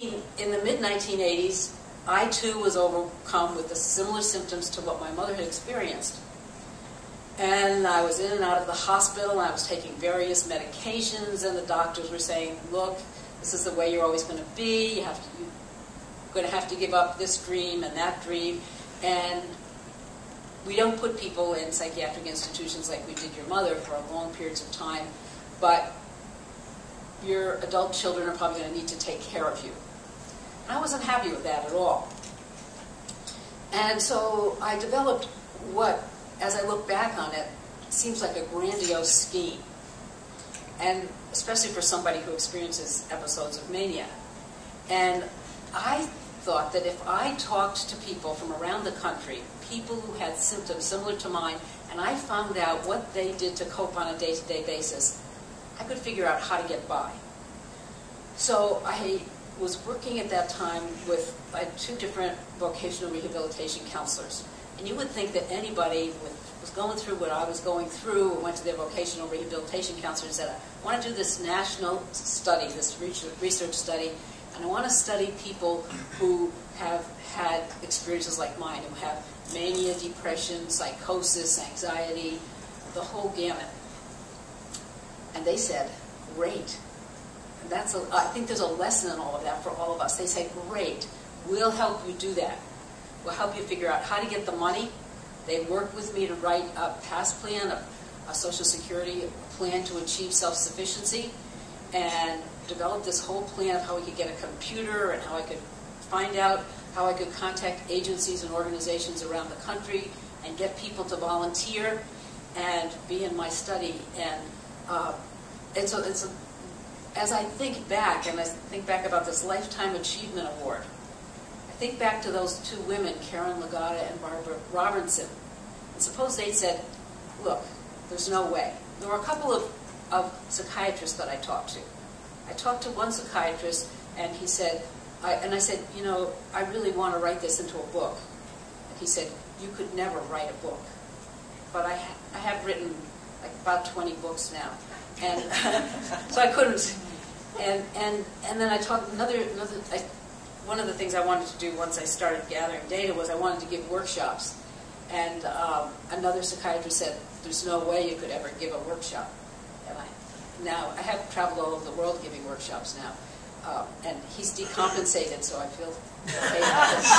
In the mid-1980s, I too was overcome with the similar symptoms to what my mother had experienced. And I was in and out of the hospital, and I was taking various medications, and the doctors were saying, look, this is the way you're always going to be, you're going to have to give up this dream and that dream, and we don't put people in psychiatric institutions like we did your mother for long periods of time, but your adult children are probably going to need to take care of you. And I wasn't happy with that at all. And so I developed what, as I look back on it, seems like a grandiose scheme. And especially for somebody who experiences episodes of mania. And I thought that if I talked to people from around the country, people who had symptoms similar to mine, and I found out what they did to cope on a day-to-day basis, I could figure out how to get by. So I was working at that time with two different vocational rehabilitation counselors. And you would think that anybody was going through what I was going through, or went to their vocational rehabilitation counselor and said, I want to do this national study, this research study, and I want to study people who have had experiences like mine, who have mania, depression, psychosis, anxiety, the whole gamut. And they said, great. And I think there's a lesson in all of that for all of us. They say, great, we'll help you do that. We'll help you figure out how to get the money. They worked with me to write a PASS plan, a Social Security plan to achieve self-sufficiency, and develop this whole plan of how we could get a computer and how I could find out how I could contact agencies and organizations around the country and get people to volunteer and be in my study. And so as I think back, and I think back about this Lifetime Achievement Award, I think back to those two women, Karen Legata and Barbara Robinson. And suppose they'd said, look, there's no way. There were a couple of psychiatrists that I talked to. I talked to one psychiatrist, and he said, I said, you know, I really want to write this into a book. And he said, you could never write a book. But I have written like about 20 books now. And so I couldn't. And then I talked, one of the things I wanted to do once I started gathering data was I wanted to give workshops. And another psychiatrist said, there's no way you could ever give a workshop. And now I have traveled all over the world giving workshops now. And he's decompensated, so I feel okay about this.